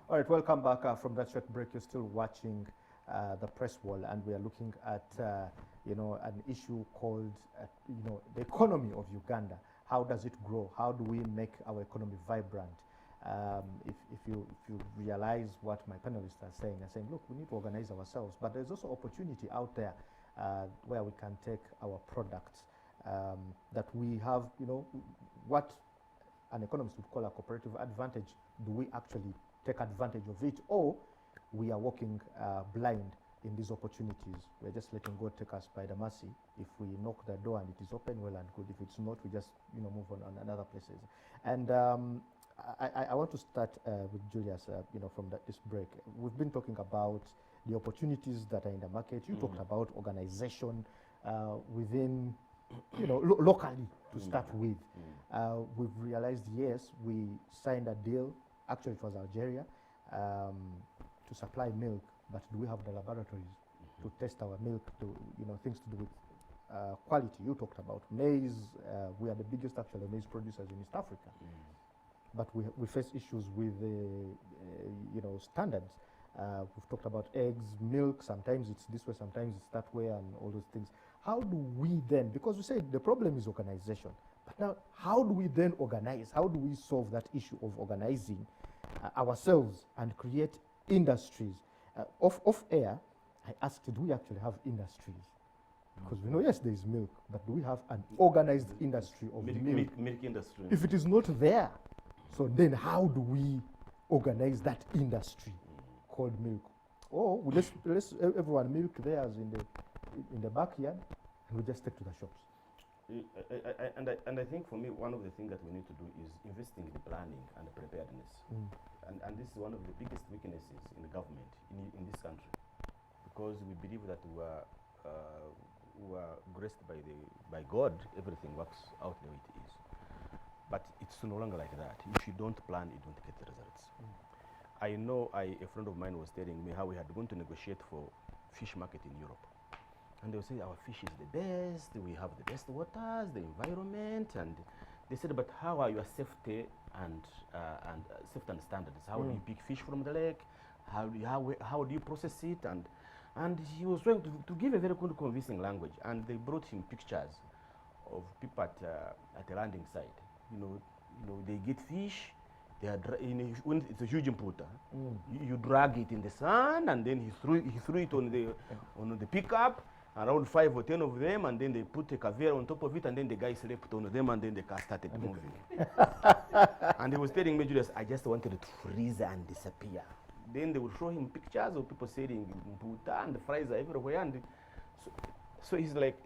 All right, welcome back from that short break. You're still watching the press wall, and we are looking at an issue called the economy of Uganda. How does it grow? How do we make our economy vibrant? If you realize what my panelists are saying, look, we need to organize ourselves, but there's also opportunity out there where we can take our products that we have, what an economist would call a cooperative advantage. Do we actually take advantage of it, or we are walking blind in these opportunities? We're just letting God take us by the mercy. If we knock the door and it is open, well and good. If it's not, we just move on other places. And I want to start with Julius. From this break, we've been talking about the opportunities that are in the market. You talked about organization within, locally to start with. We've realized, yes, we signed a deal. Actually, it was Algeria to supply milk, but do we have the laboratories to test our milk? To things to do with quality. You talked about maize. We are the biggest actually maize producers in East Africa, but we face issues with standards. We've talked about eggs, milk. Sometimes it's this way, sometimes it's that way, and all those things. How do we then? Because we say the problem is organization. But now, how do we then organize? How do we solve that issue of organizing ourselves and create industries? Off air, I asked, do we actually have industries? Because we know, yes, there is milk, but do we have an organized industry of milk? Milk industry. If it is not there, so then how do we organize that industry called milk? Or let's everyone milk theirs in the backyard, and we just take to the shops. And I think for me, one of the things that we need to do is investing in the planning and the preparedness. And this is one of the biggest weaknesses in the government in this country, because we believe that we are graced by God. Everything works out the way it is. But it's no longer like that. If you don't plan, you don't get the results. I know a friend of mine was telling me how we had gone to negotiate for fish market in Europe. And they would say, our fish is the best, we have the best waters, the environment, and they said, but how are your safety and safety and standards? How do you pick fish from the lake? How do you process it? And he was trying to give a very good convincing language, and they brought him pictures of people at the landing site. They get fish. They are when it's a huge importer. You drag it in the sun, and then he threw it on the pickup. Around 5 or 10 of them, and then they put a caviar on top of it, and then the guy slept on them, and then the car started moving. And he was telling me, Julius, I just wanted to freeze and disappear. Then they would show him pictures of people selling Mputa, and the fries are everywhere. And so he's like,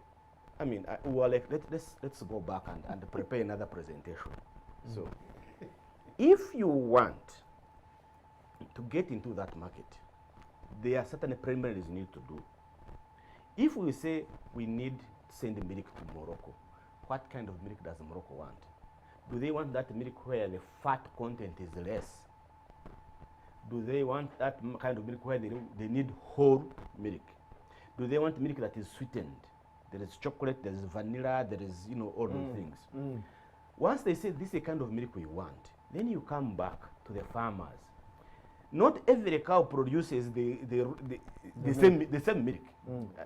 we were like, let's go back and prepare another presentation. So if you want to get into that market, there are certain preliminaries you need to do. If we say we need to send milk to Morocco, what kind of milk does Morocco want? Do they want that milk where the fat content is less? Do they want that kind of milk where they need whole milk? Do they want milk that is sweetened? There is chocolate, there is vanilla, there is, all those things. Once they say this is the kind of milk we want, then you come back to the farmers. Not every cow produces the same milk,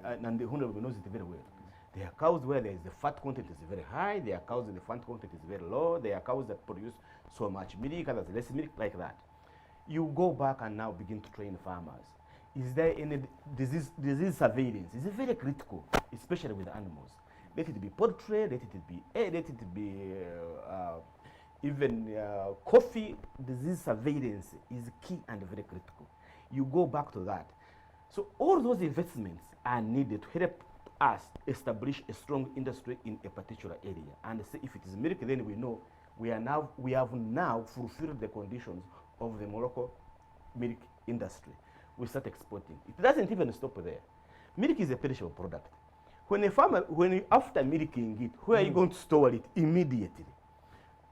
and the owner knows it very well. There are cows where the fat content is very high. There are cows where the fat content is very low. There are cows that produce so much milk, others less milk, like that. You go back and now begin to train farmers. Is there any disease surveillance? Is it very critical, especially with animals? Let it be poultry, let it be even coffee. Disease surveillance is key and very critical. You go back to that. So all those investments are needed to help us establish a strong industry in a particular area. And say if it is milk, then we know we have now fulfilled the conditions of the Morocco milk industry. We start exporting. It doesn't even stop there. Milk is a perishable product. After milking it, where are you going to store it immediately?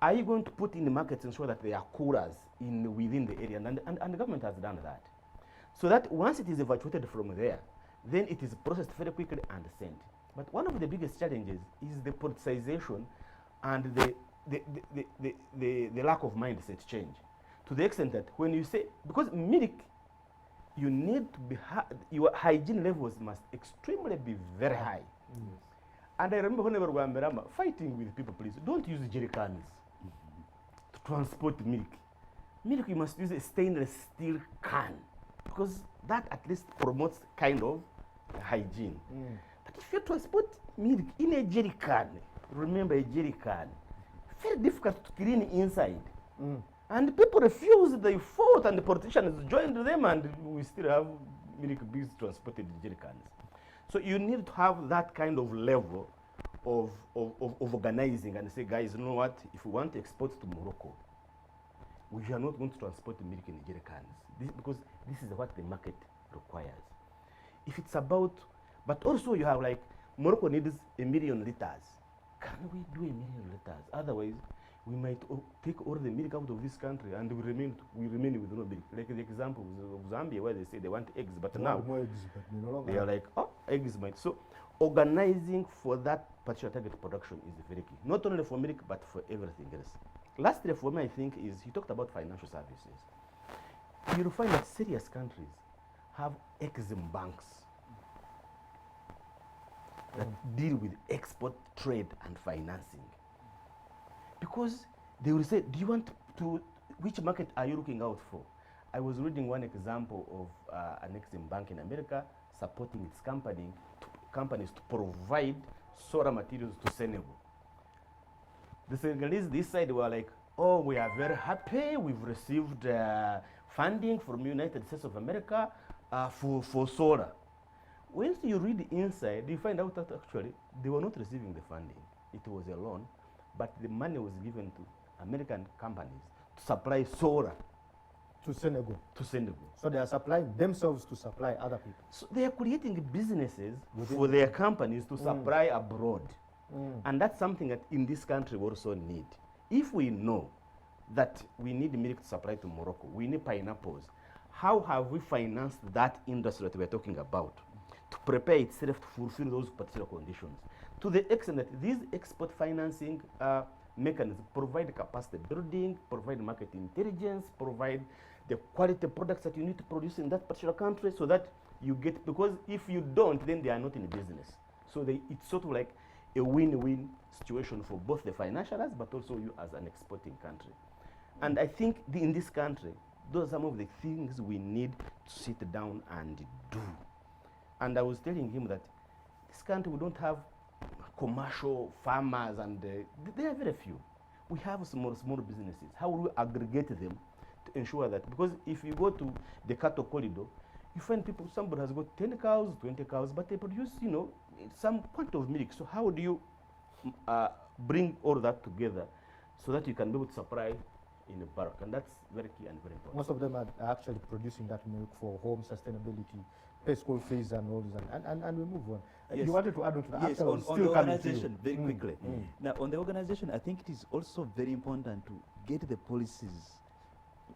Are you going to put in the markets and ensure that there are coolers within the area? And the government has done that. So that once it is evacuated from there, then it is processed very quickly and sent. But one of the biggest challenges is the politicization and the lack of mindset change. to the extent that when you say, because milk, you need to be, your hygiene levels must extremely be very high. And I remember whenever we were fighting with people, please, don't use jerry cans to transport milk. Milk, you must use a stainless steel can, because that at least promotes kind of hygiene. But if you transport milk in a jerry can, remember a jerry can, very difficult to clean inside. And people refused, they fought, and the politicians joined them, and we still have milk being transported in jerry cans. So you need to have that kind of level of organizing and say, guys, you know what, if we want to export to Morocco, we are not going to transport the milk in jerry cans, because this is what the market requires. If it's about, but also you have like, Morocco needs 1 million liters. Can we do 1 million liters? Otherwise, we might take all the milk out of this country and we remain with no milk. Like the example of Zambia, where they say they want eggs, but now more eggs, but no longer they are like, oh, eggs might. So organizing for that particular target production is very key, not only for milk, but for everything else. Lastly, for me, I think, is he talked about financial services. You'll find that serious countries have Exim banks that deal with export, trade, and financing. Because they will say, do you want to, which market are you looking out for? I was reading one example of an Exim bank in America supporting its companies to provide solar materials to Senegal. The Senegalese this side were like, oh, we are very happy, we've received funding from United States of America for solar. Once you read inside, you find out that actually they were not receiving the funding. It was a loan, but the money was given to American companies to supply solar to Senegal. So they are supplying themselves to supply other people. So they are creating businesses for their companies to supply abroad. And that's something that in this country we also need. If we know that we need milk to supply to Morocco, we need pineapples, how have we financed that industry that we're talking about to prepare itself to fulfill those particular conditions? To the extent that these export financing mechanisms provide capacity building, provide market intelligence, provide the quality products that you need to produce in that particular country, so that you get, because if you don't, then they are not in business. So it's sort of like a win-win situation for both the financials, but also you as an exporting country. And I think in this country, those are some of the things we need to sit down and do. And I was telling him that this country, we don't have commercial farmers, and there are very few. We have small businesses. How will we aggregate them to ensure that? Because if you go to the cattle corridor, you find somebody has got 10 cows, 20 cows, but they produce, some quantity of milk. So how do you bring all that together so that you can be able to supply in a bulk? And that's very key and very important. Most of them are actually producing that milk for home sustainability, pay school fees and all this, and we move on. Yes. You wanted to add on to that? Yes, on the organization, very quickly. Now, on the organization, I think it is also very important to get the policies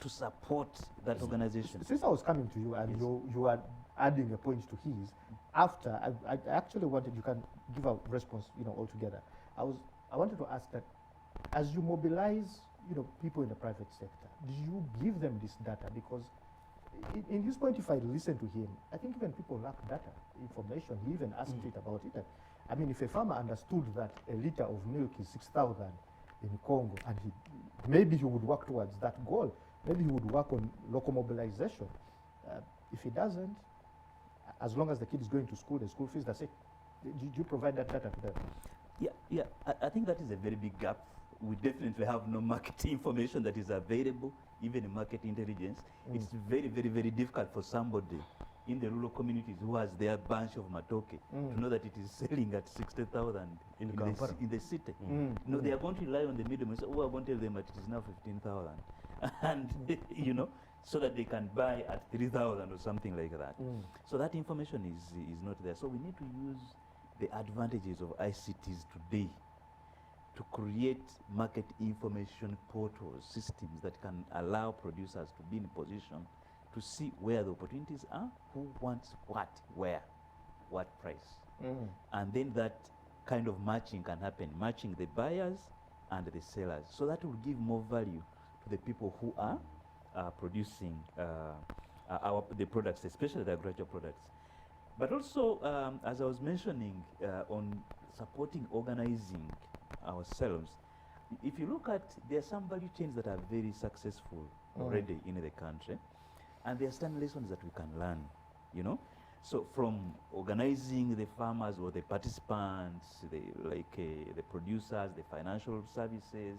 to support that organization. Since I was coming to you and you are adding a point to his, after I actually wanted, you can give a response, altogether. I wanted to ask that, as you mobilize, people in the private sector, do you give them this data? Because in his point, if I listen to him, I think even people lack data, information. He even asked it about it. I mean, if a farmer understood that a liter of milk is 6,000 in Congo, and maybe he would work towards that goal. Maybe he would work on local mobilization. If he doesn't, as long as the kid is going to school, the school fees, that's it. Do you provide that data to them? Yeah. I think that is a very big gap. We definitely have no market information that is available, even in market intelligence. It's very, very, very difficult for somebody in the rural communities who has their bunch of matoke to know that it is selling at 60,000 in the city. They are going to rely on the middlemen. So we are going to tell them that it is now 15,000. And so that they can buy at 3,000 or something like that. So that information is not there. So we need to use the advantages of ICTs today to create market information portals, systems that can allow producers to be in a position to see where the opportunities are, who wants what, where, what price. And then that kind of matching can happen, matching the buyers and the sellers. So that will give more value to the people who are producing the products, especially the agricultural products. But also, as I was mentioning, on supporting organizing ourselves, if you look at, there are some value chains that are very successful already in the country, and there are some lessons that we can learn, you know. So from organizing the farmers or the participants, the producers, the financial services,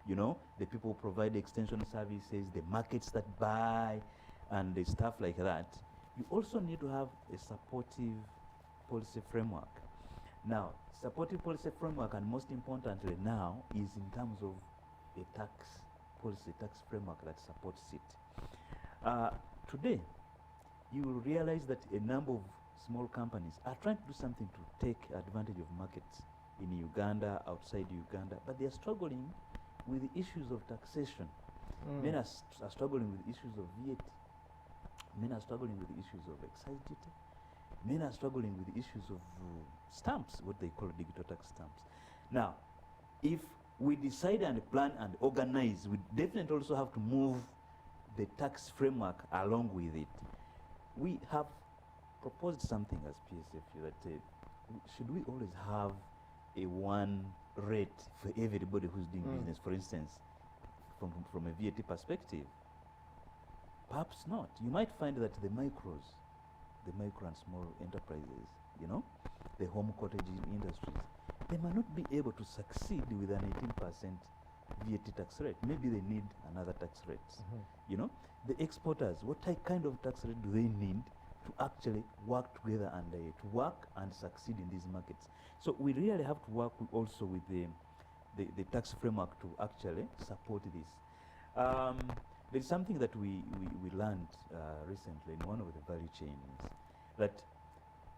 you know, the people who provide extension services, the markets that buy, and the stuff like that, you also need to have a supportive policy framework. Now, supportive policy framework, and most importantly now, is in terms of a tax policy, tax framework that supports it. Today, you will realize that a number of small companies are trying to do something to take advantage of markets in Uganda, outside Uganda, but they are struggling with the issues of taxation. Many are struggling with issues of VAT. Many are struggling with the issues of excise duty. Many are struggling with the issues of stamps, what they call digital tax stamps. Now, if we decide and plan and organize, we definitely also have to move the tax framework along with it. We have proposed something as PSFU that should we always have a one rate for everybody who's doing business, for instance, from a VAT perspective? Perhaps not. You might find that the micro and small enterprises, you know, the home cottage industries, they might not be able to succeed with an 18% VAT tax rate. Maybe they need another tax rate. You know, the exporters, what kind of tax rate do they need to actually work together and to work and succeed in these markets? So we really have to work also with the tax framework to actually support this. There's something that we learned recently in one of the value chains, that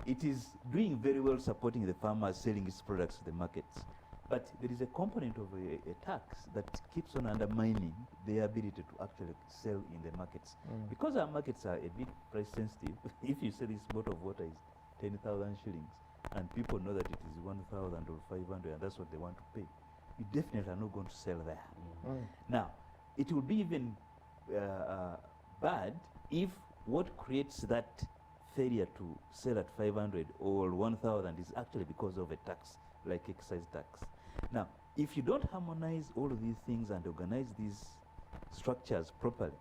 it is doing very well supporting the farmers selling its products to the markets. But there is a component of a tax that keeps on undermining their ability to actually sell in the markets. Because our markets are a bit price sensitive, if you say this bottle of water is 10,000 shillings, and people know that it is 1,000 or 500, and that's what they want to pay, you definitely are not going to sell there. Now, it will be even bad if what creates that failure to sell at 500 or 1,000 is actually because of a tax, like excise tax. Now, if you don't harmonize all of these things and organize these structures properly,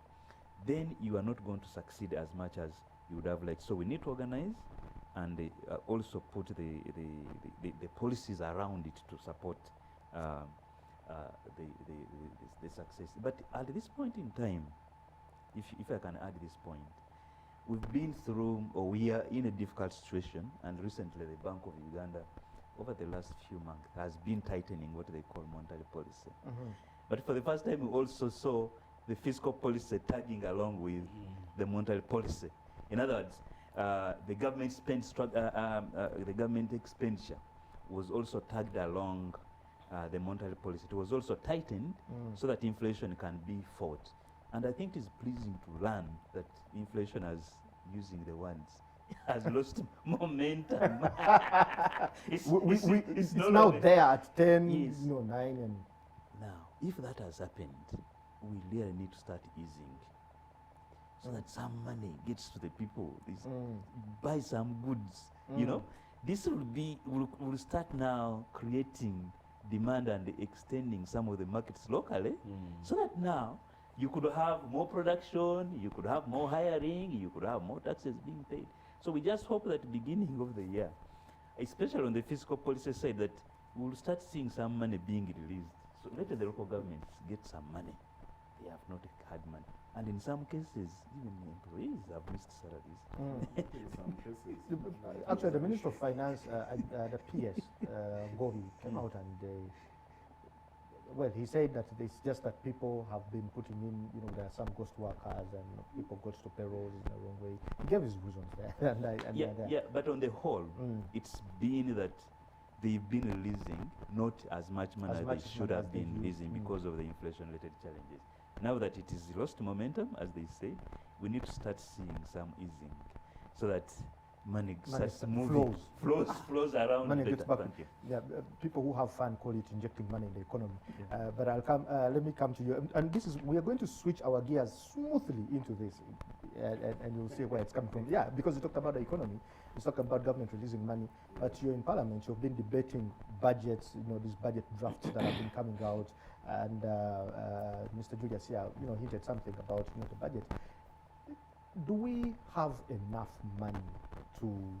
then you are not going to succeed as much as you would have liked. So we need to organize and also put the policies around it to support the success. But at this point in time, if I can add this point, we've been through, or we are in a difficult situation, and recently the Bank of Uganda, over the last few months, has been tightening what they call monetary policy. But for the first time, we also saw the fiscal policy tagging along with the monetary policy. In other words, the government the government expenditure was also tagged along the monetary policy. It was also tightened so that inflation can be fought. And I think it is pleasing to learn that inflation, as using the words, has lost momentum. It's now there at 10, Yes. 9, and Now, if that has happened, we really need to start easing, so that some money gets to the people. Buy some goods. You know, this will start now creating demand and extending some of the markets locally, so that now you could have more production, you could have more hiring, you could have more taxes being paid. So we just hope that beginning of the year, especially on the fiscal policy side, that we'll start seeing some money being released. So let the local governments get some money. They have not had money. And in some cases, even employees have missed salaries. In some cases. actually, the Minister of Finance, the PS, Govi, came out and well, he said that it's just that people have been putting in, there are some ghost workers and people got to payroll in the wrong way. He gave his reasons there. Yeah, but on the whole, it's been that they've been releasing not as much money as they should have been releasing because of the inflation-related challenges. Now that it is lost momentum, as they say, we need to start seeing some easing, so that money Money starts moving, flows around money the gets back. country. Yeah, people who have fun call it injecting money in the economy. But I'll come. Let me come to you. And this is, we are going to switch our gears smoothly into this, and you'll see where it's coming from. Yeah, because you talked about the economy, you talked about government releasing money, but you're in Parliament. You've been debating budgets. You know, these budget drafts that have been coming out, and Mr. Julius here, you know, hinted something about, you know, the budget. Do we have enough money to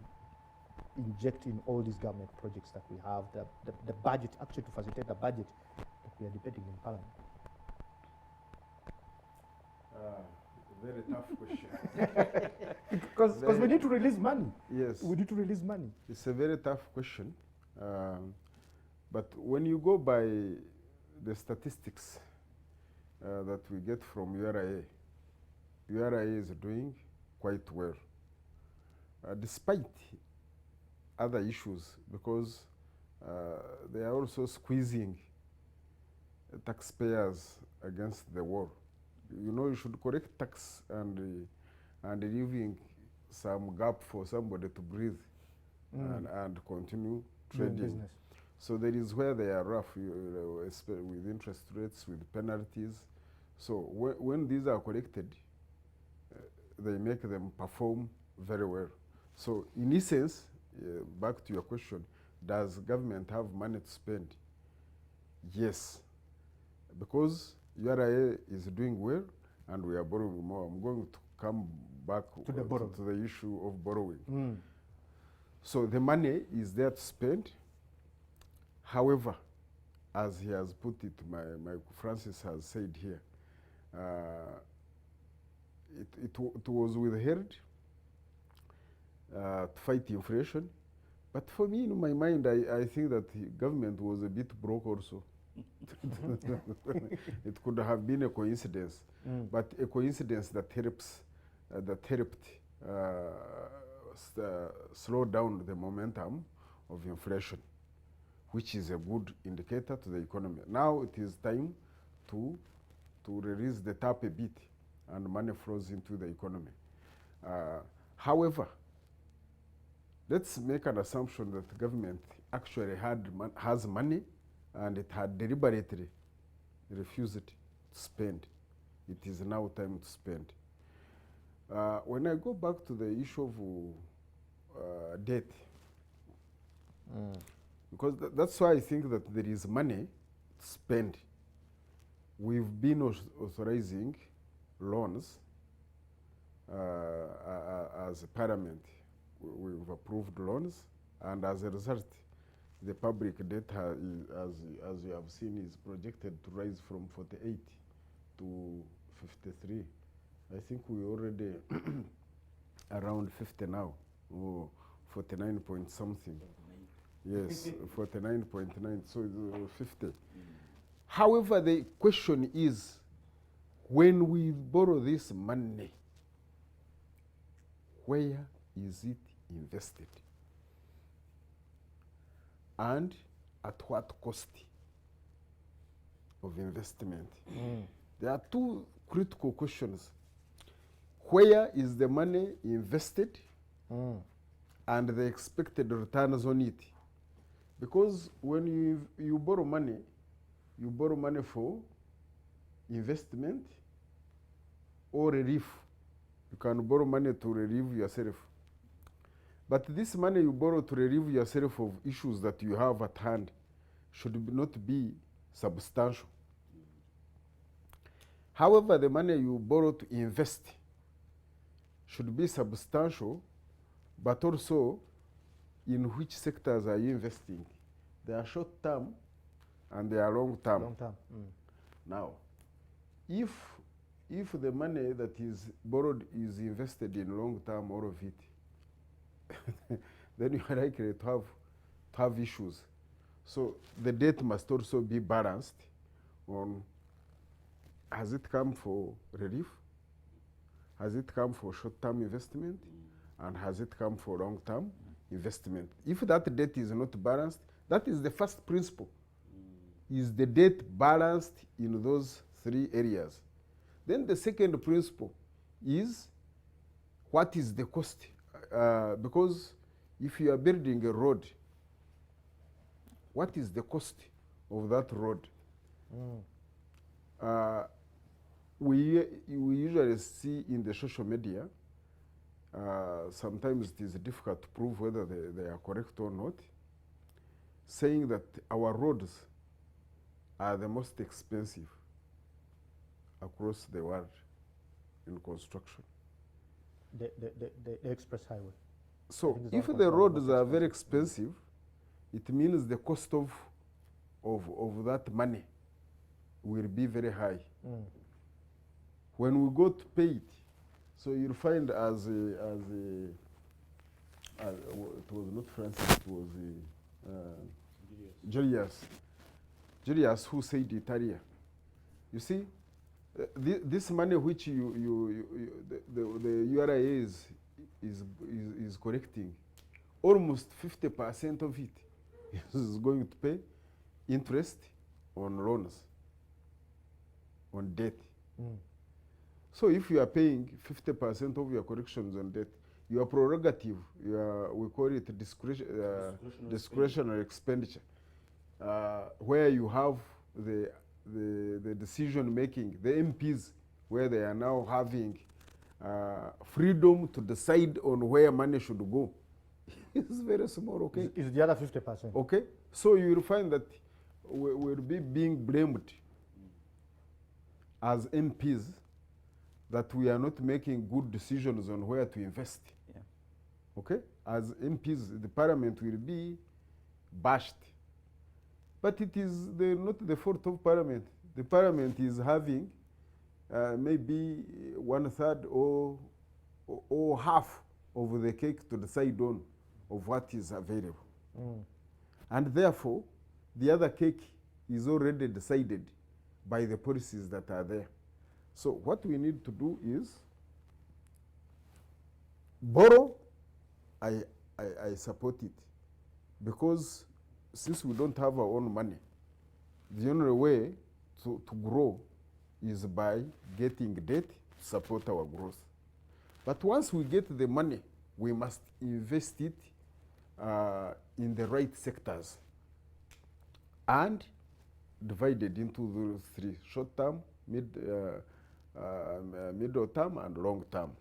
inject in all these government projects that we have, the budget, actually to facilitate the budget that we are debating in Parliament? Very tough question. Because we need to release money. Yes. We need to release money. It's a very tough question. But when you go by the statistics that we get from URA is doing quite well. Despite other issues, because they are also squeezing taxpayers against the war. You know, you should correct tax and leaving some gap for somebody to breathe and continue trading. Business. So there is where they are rough, with interest rates, with penalties. So when these are corrected, they make them perform very well. So in essence, back to your question, does government have money to spend? Yes, because URA is doing well and we are borrowing more. I'm going to come back to the issue of borrowing. So the money is there to spend. However, as he has put it, my Francis has said here, it was withheld to fight inflation. But for me, in my mind, I think that the government was a bit broke also. It could have been a coincidence, but a coincidence that helped slow down the momentum of inflation, which is a good indicator to the economy. Now it is time to release the tap a bit and money flows into the economy. However, let's make an assumption that the government actually has money and it had deliberately refused to spend. It is now time to spend. When I go back to the issue of debt, because that's why I think that there is money to spend. We've been authorizing loans as a parliament. We've approved loans, and as a result, the public debt, as you have seen, is projected to rise from 48 to 53. I think we already around 50 now, or 49 point something. Yes, 49.9, so it's 50. However, the question is, when we borrow this money, where is it invested? And at what cost of investment? There are two critical questions. Where is the money invested and the expected returns on it? Because when you borrow money for investment or relief. You can borrow money to relieve yourself. But this money you borrow to relieve yourself of issues that you have at hand should not be substantial. However, the money you borrow to invest should be substantial, but also in which sectors are you investing? They are short term and they are long term. Long term. Now, if the money that is borrowed is invested in long term, all of it, then you are likely to have issues. So the debt must also be balanced on, has it come for relief? Has it come for short-term investment? And has it come for long-term investment? If that debt is not balanced, that is the first principle. Is the debt balanced in those three areas? Then the second principle is, what is the cost? because if you are building a road, what is the cost of that road? We usually see in the social media, sometimes it is difficult to prove whether they are correct or not, saying that our roads are the most expensive across the world in construction. The express highway. So if the roads are very expensive, it means the cost of that money will be very high. When we go to pay it, so you'll find it was not Francis, it was Julius who said it earlier. You see, this money which the URA is collecting, almost 50% of it is going to pay interest on loans, on debt. So if you are paying 50% of your collections on debt, your prerogative, we call it discretionary expenditure, where you have the decision making, the MPs, where they are now having freedom to decide on where money should go. It's very small, okay? Is the other 50%. Okay? So you will find that we'll be being blamed as MPs that we are not making good decisions on where to invest. Yeah. Okay? As MPs, the parliament will be bashed. But it is not the fault of parliament. The parliament is having maybe 1/3 or half of the cake to decide on of what is available. And therefore, the other cake is already decided by the policies that are there. So what we need to do is borrow. I support it, because since we don't have our own money, the only way to grow is by getting debt to support our growth. But once we get the money, we must invest it in the right sectors and divided into those three: short term, middle term, and long term.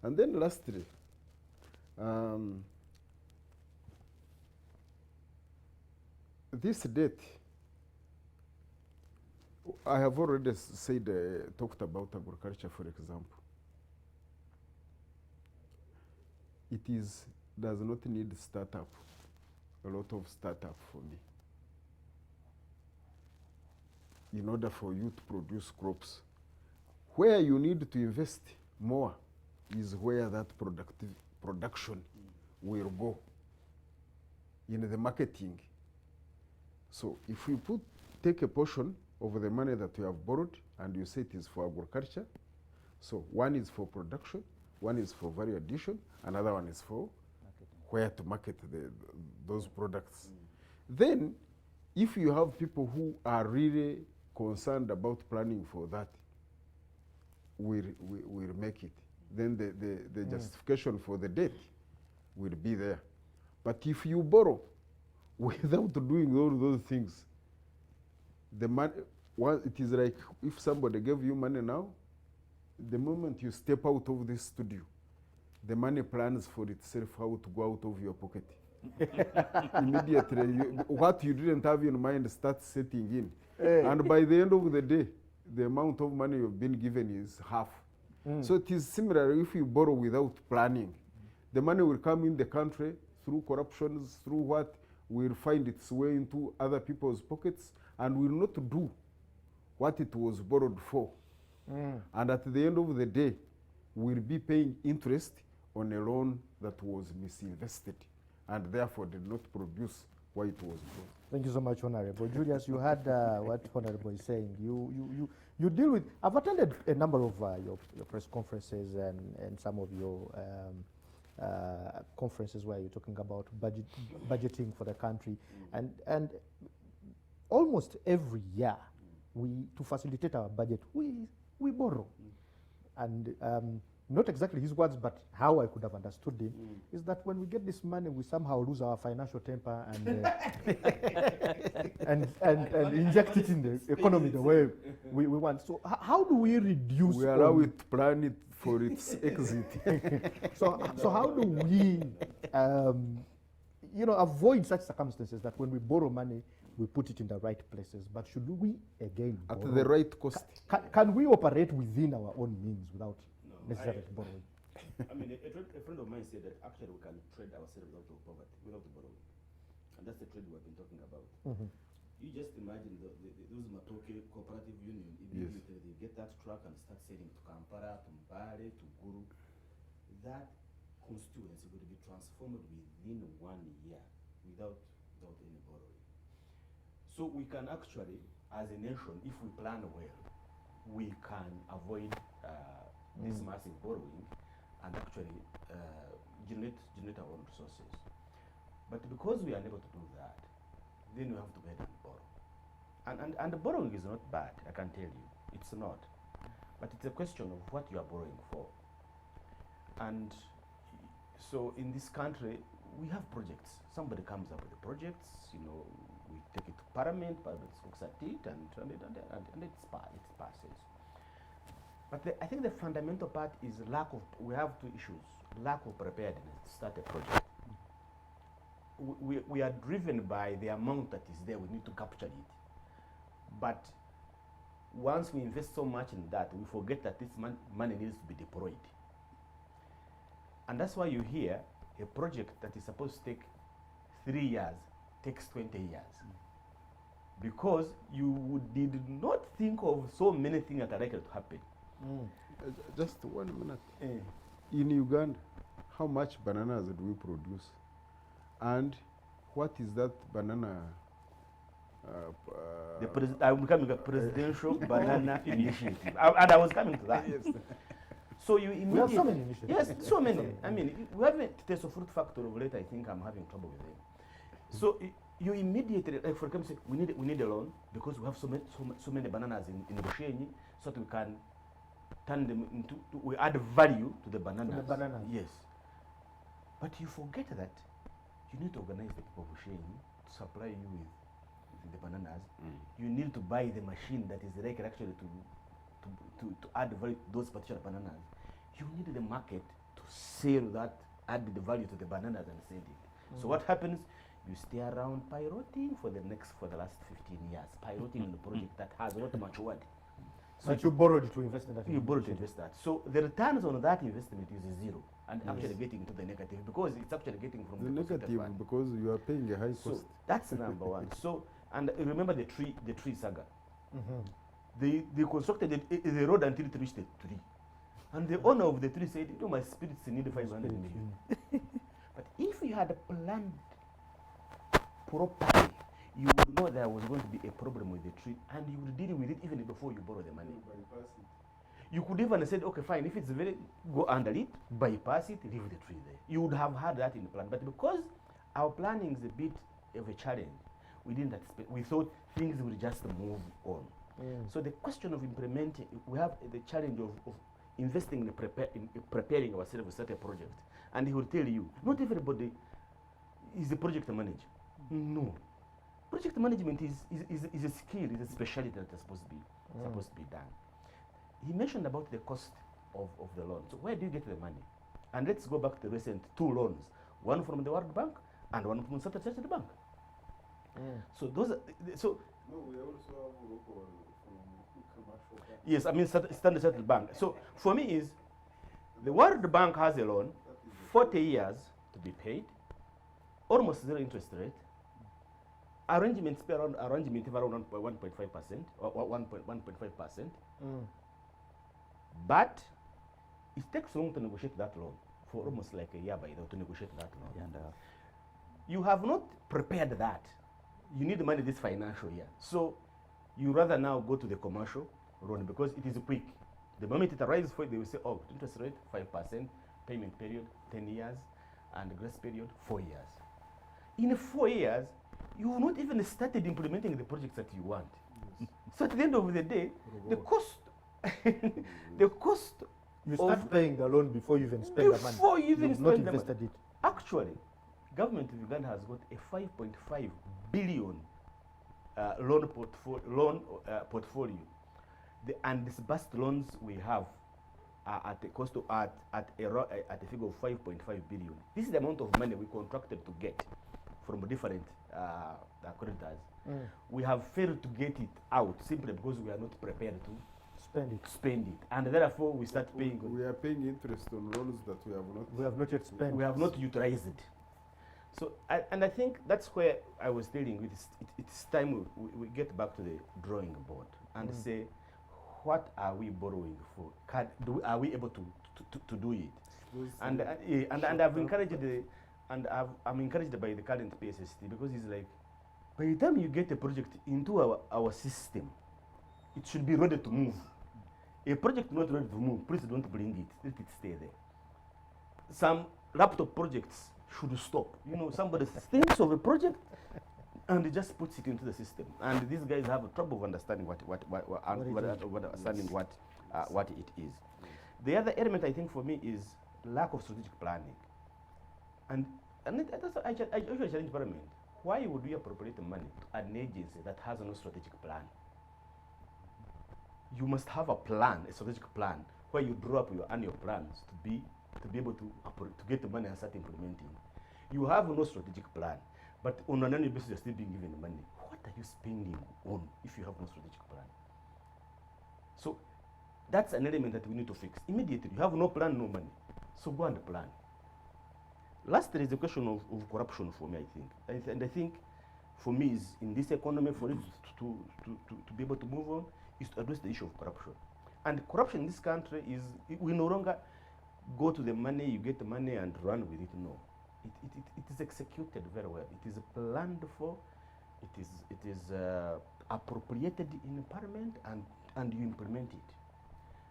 And then lastly, this debt, I have already said, talked about agriculture, for example. It does not need startup, a lot of startup for me, in order for you to produce crops. Where you need to invest more is where that production will go, in the marketing. So if we take a portion of the money that you have borrowed and you say it is for agriculture, so one is for production, one is for value addition, another one is for where to market those products. Then, if you have people who are really concerned about planning for that, we'll make it. Then the justification for the debt will be there. But if you borrow without doing all those things, the money, it is like if somebody gave you money now, the moment you step out of this studio, the money plans for itself how to go out of your pocket. Immediately, what you didn't have in mind starts setting in. Hey. And by the end of the day, the amount of money you've been given is half. So it is similar if you borrow without planning. The money will come in the country through corruptions, through what will find its way into other people's pockets and will not do what it was borrowed for. And at the end of the day, we'll be paying interest on a loan that was misinvested and therefore did not produce what it was borrowed. Thank you so much, Honorable. Julius, you heard what Honorable is saying. You deal with, I've attended a number of your press conferences and some of your conferences where you're talking about budgeting for the country. And almost every year, to facilitate our budget, we borrow. And not exactly his words, but how I could have understood him, is that when we get this money, we somehow lose our financial temper and and inject it in the economy the way we want. So how do we reduce? We allow it to plan it for its exit. So how do we, avoid such circumstances that when we borrow money, we put it in the right places? But should we again At borrow? the right cost. Can we operate within our own means without necessarily borrowing? I mean, a friend of mine said that actually we can trade ourselves out of poverty without borrowing. And that's the trade we've been talking about. You just imagine those Matoke cooperative union, immediately they get that truck and start selling to Kampala, to Mbale, to Guru. That constituency would be transformed within 1 year without any borrowing. So we can actually, as a nation, if we plan well, we can avoid this massive borrowing and actually generate our own resources. But because we are unable to do that, then we have to go ahead and borrow. And the borrowing is not bad, I can tell you. It's not. But it's a question of what you are borrowing for. And so in this country, we have projects. Somebody comes up with the projects, we take it to Parliament looks at it, and it passes. But I think the fundamental part is we have two issues: lack of preparedness to start a project. We are driven by the amount that is there, we need to capture it. But once we invest so much in that, we forget that this money needs to be deployed. And that's why you hear a project that is supposed to take 3 years takes 20 years. Because you did not think of so many things that are likely to happen. Just 1 minute. In Uganda, how much bananas do we produce? And what is that banana? I'm becoming a presidential banana initiative. And I was coming to that. Yes. So you We have so many initiatives. Yes, so many. I mean, we have a Teso fruit factory of late. I think I'm having trouble with them. So you immediately, like for example, say, we need a loan because we have so many bananas in Bushenyi, so that we can turn them into, we add value to the bananas. To the bananas. Yes. But you forget that you need to organize the people of Bushenyi to supply you with the bananas. You need to buy the machine that is likely actually to add value to those particular bananas. You need the market to sell that added value to the bananas and sell it. So what happens? You stay around piloting for the last 15 years, piloting in the project that has not matured. So you borrowed to invest in that. You borrowed to invest that. So the returns on that investment is zero, and actually getting into the negative because it's actually getting from The negative one. because you are paying a high So cost. that's number one. So and remember the tree saga. They constructed the road until it reached the tree, and the owner of the tree said, my spirits need 500 million. But if you had planned properly, you would know there was going to be a problem with the tree, and you would deal with it even before you borrow the money. You could even have said, okay, fine, if it's go under it, bypass it, leave the tree there. You would have had that in the plan. But because our planning is a bit of a challenge, we didn't anticipate. We thought things would just move on. So the question of implementing, we have the challenge of investing in preparing ourselves to start a project. And he will tell you, not everybody is a project manager. No. Project management is a skill, is a specialty that is supposed to be done. He mentioned about the cost of the loan. So where do you get the money? And let's go back to the recent 2 loans, one from the World Bank and one from Standard Chartered Bank. So those are, so No, we also have local commercial bank. yes, I mean Standard Chartered Bank. So for me is the World Bank has a loan, 40 years to be paid, almost 0 interest rate. Arrangements pay around 1.5% or 1.5%. But it takes long to negotiate that loan, for almost like a year by now to negotiate that loan. You have not prepared that. You need money this financial year. So you rather now go to the commercial loan because it is quick. The moment it arises for it, they will say, oh, interest rate 5%, payment period 10 years, and grace period 4 years. In 4 years, you have not even started implementing the projects that you want. So at the end of the day, the cost You start paying the loan before you even spend the money. Before you even You've not spend the money. invested it. Actually, government of Uganda has got a 5.5 billion loan portfolio. The undisbursed loans we have are at a cost of at a figure of 5.5 billion. This is the amount of money we contracted to get from different creditors. We have failed to get it out simply because we are not prepared to spend it, and therefore we start paying. We are paying interest on loans that we have not. We have not yet spent. We have not utilized it. So, and I think that's where I was telling you, it's time we get back to the drawing board and say, what are we borrowing for? Are we able to do it? And I've encouraged I'm encouraged by the current PSST, because it's like, by the time you get a project into our system, it should be ready to move. A project not ready to move, please don't bring it. Let it stay there. Some laptop projects should stop. You know, somebody thinks of a project and just puts it into the system. And these guys have a trouble of understanding what it is. The other element I think for me is lack of strategic planning. And I usually challenge Parliament. Why would we appropriate money to an agency that has no strategic plan? You must have a plan, a strategic plan, where you draw up your annual plans to be able to get the money and start implementing. You have no strategic plan, but on an annual basis you're still being given the money. What are you spending on if you have no strategic plan? So that's an element that we need to fix immediately. You have no plan, no money. So go and plan. Last, there is the question of corruption for me, I think. And I think for me is in this economy, for it to be able to move on, is to address the issue of corruption. And corruption in this country is, we no longer go to the money, you get the money and run with it. No. It is executed very well. It is planned for, it is appropriated in Parliament, and you implement it.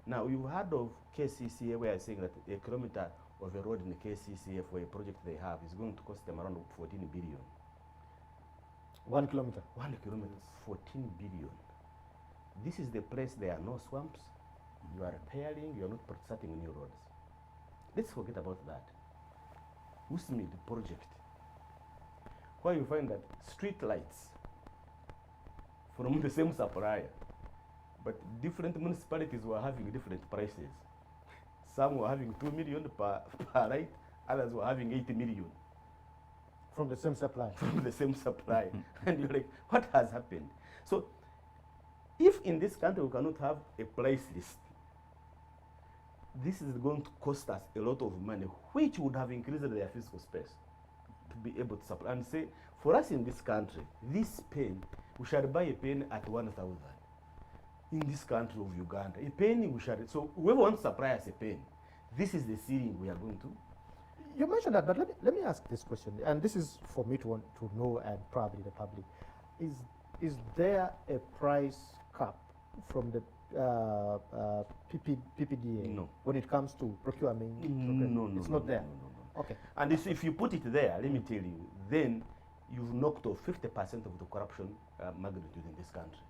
Now, you've heard of KCCA, where I'm saying that a kilometer of a road in the KCCA for a project they have is going to cost them around 14 billion. 1 kilometer? 1 kilometer, 14 billion. This is the place there are no swamps. You are repairing, you are not starting new roads. Let's forget about that. Usmid project, where you find that street lights from the same supplier, but different municipalities were having different prices. Some were having 2 million per light, others were having 80 million. From the same supply? From the same supply. And you're like, what has happened? So, if in this country we cannot have a price list, this is going to cost us a lot of money, which would have increased their physical space to be able to supply. And say, for us in this country, this pen, we shall buy a pen at 1,000. In this country of Uganda, a pen we shall, so whoever wants to supply us a pen, this is the ceiling we are going to. You mentioned that, but let me ask this question, and this is for me to know, and probably the public. Is there a price cap from the PPDA No. when it comes to procurement? No, it's not there. No. Okay. And if you put it there, let me tell you, then you've knocked off 50% of the corruption magnitude in this country,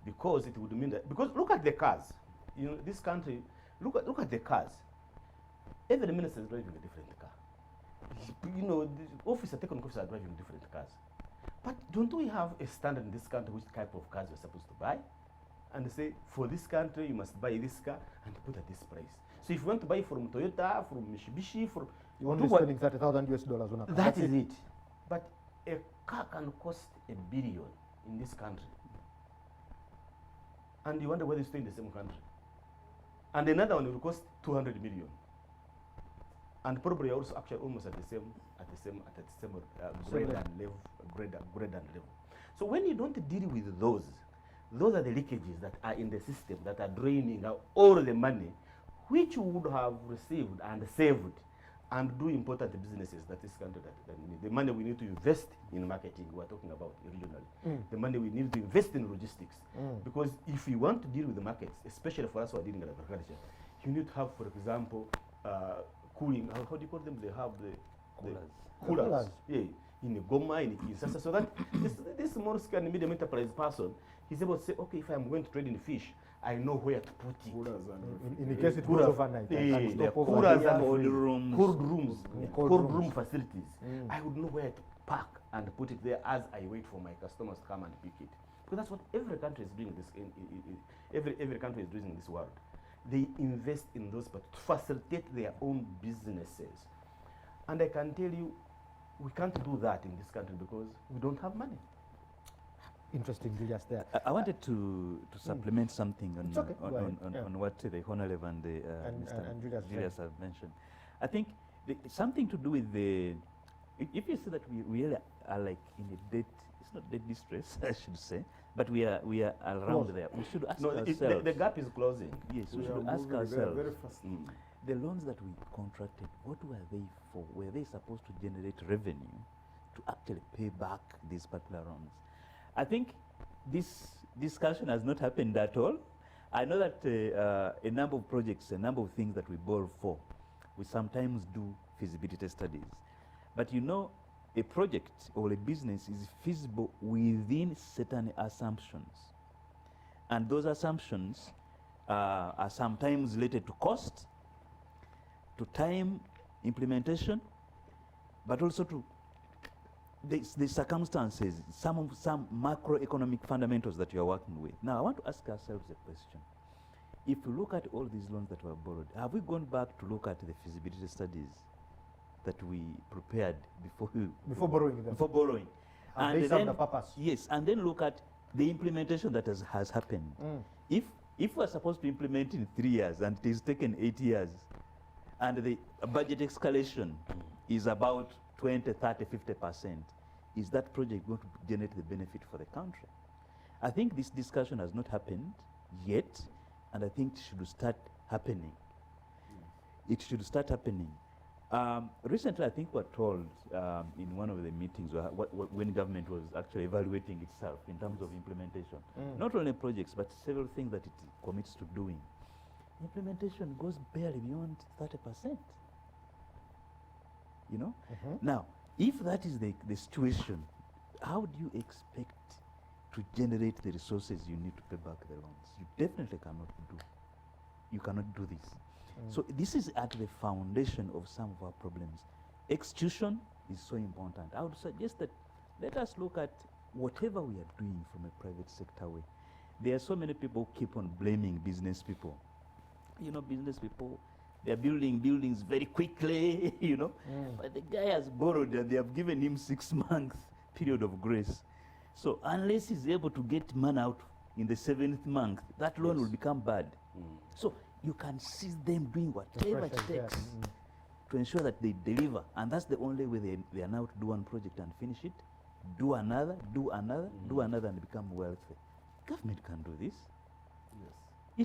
because it would mean that, because look at the cars, you know, this country, look at the cars. Every minister is driving a different car. You know, the technical officers are driving different cars. But don't we have a standard in this country which type of cars you're supposed to buy? And say, for this country, you must buy this car and put at this price. So if you want to buy from Toyota, from Mitsubishi, from... You're only spending $30,000 on a car. That is it. But a car can cost $1 billion in this country. And you wonder whether you stay in the same country. And another one will cost 200 million. And probably also actually almost at the same grade and level. So when you don't deal with those are the leakages that are in the system that are draining out all the money which you would have received and saved and do important businesses that this country that we need. The money we need to invest in marketing, we are talking about regionally. The money we need to invest in logistics. Because if you want to deal with the markets, especially for us who are dealing with agriculture, you need to have, for example, cooling, how do you call them? They have the coolers. Yeah, in Goma, in Kinshasa, so that this small scale and medium enterprise person, he's able to say, okay, if I'm going to trade in fish, I know where to put it. Coolers and In the case it goes overnight, I can There are stop over coolers here. and cold rooms. cold rooms, Cold cold rooms. room facilities. Mm. I would know where to park and put it there as I wait for my customers to come and pick it. Because that's what every country is doing. Every country is doing in this world. They invest in those, but to facilitate their own businesses. And I can tell you, we can't do that in this country because we don't have money. Interesting, Julius, there. I wanted to supplement something on, It's okay, go ahead, yeah. on what the Honorable and the Mr. and Julius Julius have mentioned. I think something to do with the, if you see that we really are like in a debt, it's not debt distress, I should say, but we are around there. We should ask ourselves. The gap is closing. Yes, we We are should ask moving there ourselves. very fast. The loans that we contracted, what were they for? Were they supposed to generate revenue to actually pay back these particular loans? I think this discussion has not happened at all. I know that a number of projects, a number of things that we borrow for, we sometimes do feasibility studies. But you know, a project or a business is feasible within certain assumptions. And those assumptions are sometimes related to cost, to time implementation, but also to the circumstances, some macroeconomic fundamentals that you are working with. Now, I want to ask ourselves a question. If you look at all these loans that were borrowed, have we gone back to look at the feasibility studies that we prepared before Before borrowing them. before borrowing? Have they served the purpose? Yes, and then look at the implementation that has happened. If we're supposed to implement in 3 years and it is taken 8 years, and the budget escalation is about 20, 30, 50%, is that project going to generate the benefit for the country? I think this discussion has not happened yet, and I think it should start happening. It should start happening. Recently, I think we're told in one of the meetings when government was actually evaluating itself in terms of implementation, not only projects, but several things that it commits to doing. Implementation goes barely beyond 30%. You know? Now, if that is the situation, how do you expect to generate the resources you need to pay back the loans? You definitely cannot do. You cannot do this. So this is at the foundation of some of our problems. Execution is so important. I would suggest that let us look at whatever we are doing from a private sector way. There are so many people who keep on blaming business people. You know, business people, they're building buildings very quickly, you know. But the guy has borrowed and they have given him 6 months period of grace. So unless he's able to get money out in the 7th month, that loan will become bad. So you can see them doing whatever it takes to ensure that they deliver. And that's the only way they are now to do one project and finish it, do another, do another, do another, and become wealthy. Government can do this. Yes.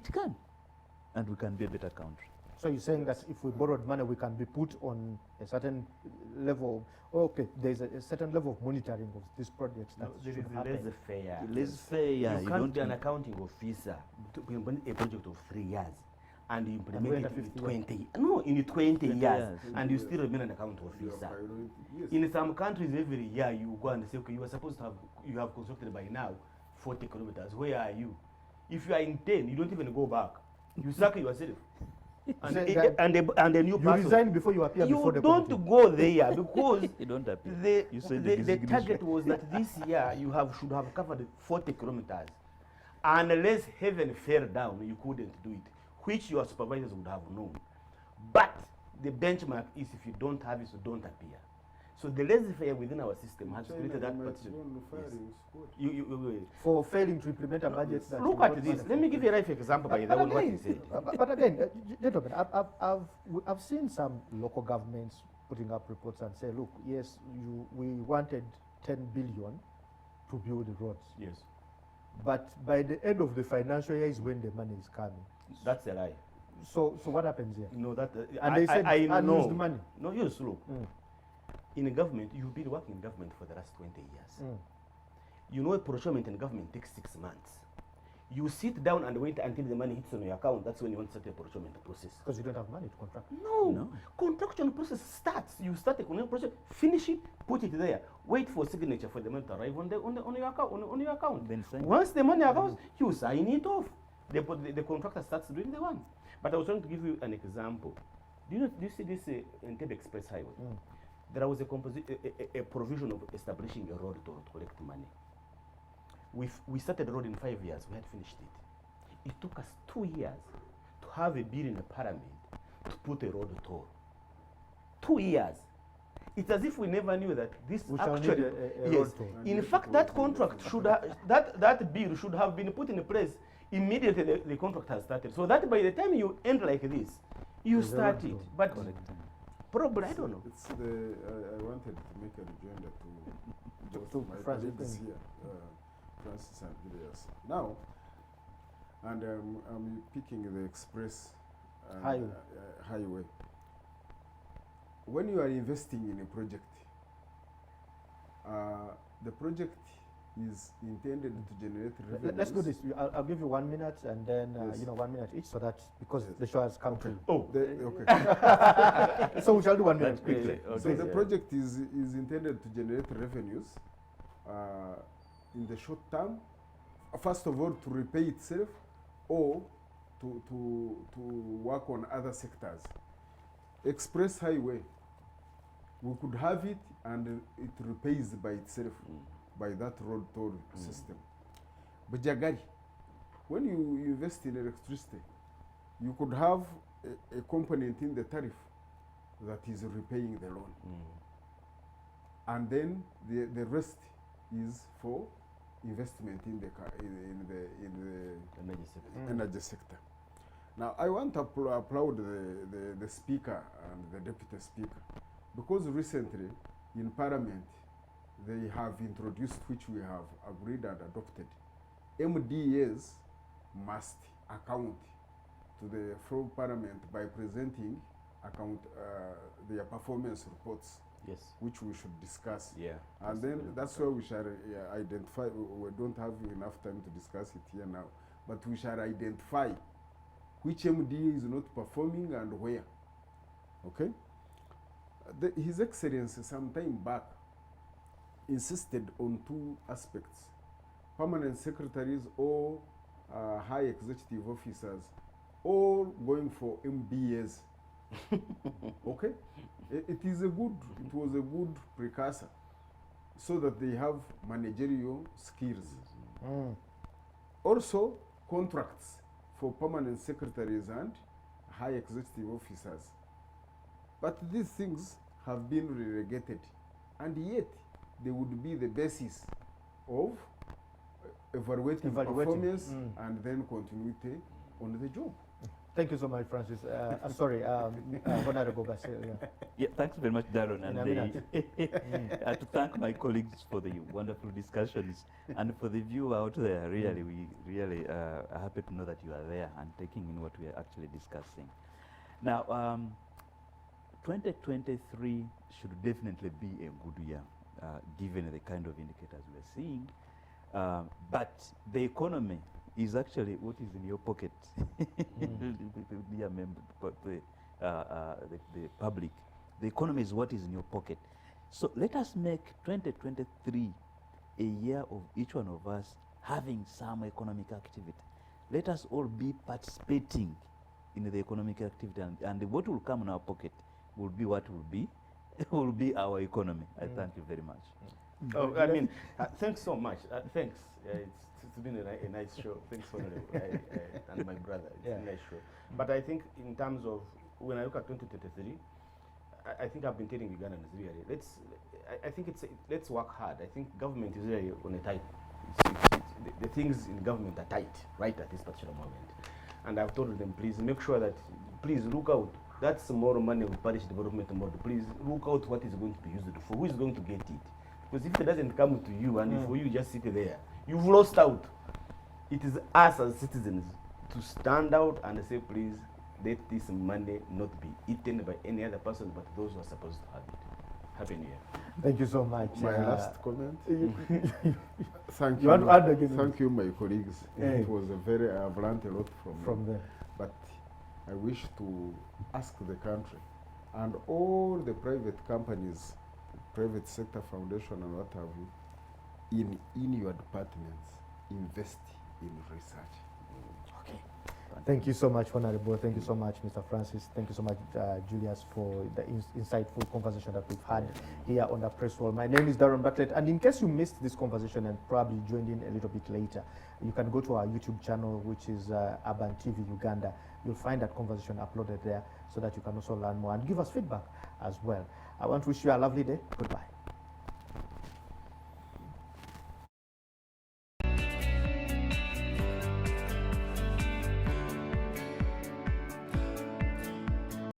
It can. And we can be a better country. So you're saying that if we borrowed money, we can be put on a certain level. Okay, there's a certain level of monitoring of these projects that There should is happen. laissez-faire. Laissez-faire, yeah. You can't be an accounting officer to implement a project of 3 years and you wait implement a it in 50 20. No, in 20 years, years. and you still remain an accounting Your officer. priority, yes. In some countries, every year you go and say, okay, you are supposed to have, you have constructed by now 40 kilometers. Where are you? If you are in 10, you don't even go back. You sack yourself. And, Say and a new You person. resign before you appear before the You don't committee. go there because You don't appear. You send the the resignation. target was that this year you should have covered 40 kilometers. Unless heaven fell down, you couldn't do it, which your supervisors would have known. But the benchmark is if you don't have it, so don't appear. So the laissez-faire within our system has China, created they that might partition. go on Yes. firing squad. You For failing to implement a budget that look you at got this. money Let for. me give you a life example by the way what he said. But again, gentlemen, I've seen some local governments putting up reports and say, look, yes, we wanted 10 billion to build the roads, Yes, but by the end of the financial year is when the money is coming. that's a lie. So what happens here? No, that And they said I unused know. money. No, yes, look. In a government, you've been working in government for the last 20 years. You know a procurement in government takes 6 months. You sit down and wait until the money hits on your account. That's when you want to start a procurement process. Because you don't have money to contract. No. Construction process starts. You start a construction process, finish it, put it there. Wait for signature for the money to arrive on your account. On your account. Then sign. Once the money arrives, you sign it off. the contractor starts doing the one. But I was trying to give you an example. Do you see this Entebbe Express Highway? There was a provision of establishing a road to collect money. We started the road in 5 years. We had finished it. It took us 2 years to have a bill in the parliament to put a road toll. 2 years. It's as if we never knew that this We shall actually, need a yes. road toll. In fact, that contract should that bill should have been put in place immediately the contract has started. So that by the time you end like this, you There's a start road it. toll. But Correct. probably, I don't know. It's the I wanted to make a rejoinder to both To my Francis colleagues and- here, Francis and Julius. Now, and I'm picking the express and, Highway. highway. When you are investing in a project, the project is intended to generate revenues. Let's do this. I'll give you 1 minute, and then Yes. 1 minute each, so that because Yes. the show has come Okay. to. Okay. So we shall do 1 minute. quickly. So the project is intended to generate revenues in the short term. First of all, to repay itself, or to work on other sectors. Express highway, we could have it and it repays by itself by that road toll system. But Jagari, when you invest in electricity, you could have a component in the tariff that is repaying the loan. And then the rest is for investment in the Energy sector. energy sector. Now, I want to applaud the speaker and the deputy speaker, because recently in parliament they have introduced, which we have agreed and adopted, MDAs must account to the full parliament by presenting their performance reports, Yes. which we should discuss. Yeah. And then that's why we shall identify, we don't have enough time to discuss it here now, but we shall identify which MDA is not performing and where. Okay? His Excellency some time back insisted on 2 aspects: permanent secretaries or high executive officers all going for MBAs. Okay? It was a good precursor, so that they have managerial skills. Also, contracts for permanent secretaries and high executive officers. But these things have been relegated, and yet they would be the basis of evaluating performance and then continuity on the job. Thank you so much, Francis. Sorry, Honorable Basil. Yeah. Yeah, thanks very much, Darren, In a and to thank my colleagues for the wonderful discussions, and for the viewer out there. Really, we really are happy to know that you are there and taking in what we are actually discussing. Now, 2023 should definitely be a good year, given the kind of indicators we are seeing. But the economy is actually what is in your pocket, dear member, the public. The economy is what is in your pocket. So let us make 2023 a year of each one of us having some economic activity. Let us all be participating in the economic activity, and what will come in our pocket will be what will be, will be our economy. I thank you very much. Oh, I mean, thanks so much. Thanks. It's been a nice show. Thanks, Honorable, and my brother. It's a nice show. But I think in terms of, when I look at 2023, I think I've been telling Ugandans really, let's work hard. I think government is really on a tight, the things in government are tight right at this particular moment. And I've told them, please make sure that, please look out. That's more money of parish development model. Please look out what is going to be used for, who is going to get it. Because if it doesn't come to you and if you just sit there, you've lost out. It is us as citizens to stand out and say, please, let this money not be eaten by any other person but those who are supposed to have it. Happy New Year. Thank you so much. My last comment. Thank You want to add again? Thank you, my colleagues. Yeah. It was a very, I've learned a lot From them. But I wish to ask the country and all the private companies, private sector foundation and what have you, in your departments, invest in research. Okay. Thank you so much, Honorable. Thank you so much, Mr. Francis. Thank you so much, Julius, for the insightful conversation that we've had here on the press wall. My name is Darren Bartlett, and in case you missed this conversation and probably joined in a little bit later, you can go to our YouTube channel, which is Urban TV Uganda. You'll find that conversation uploaded there so that you can also learn more and give us feedback as well. I want to wish you a lovely day. Goodbye.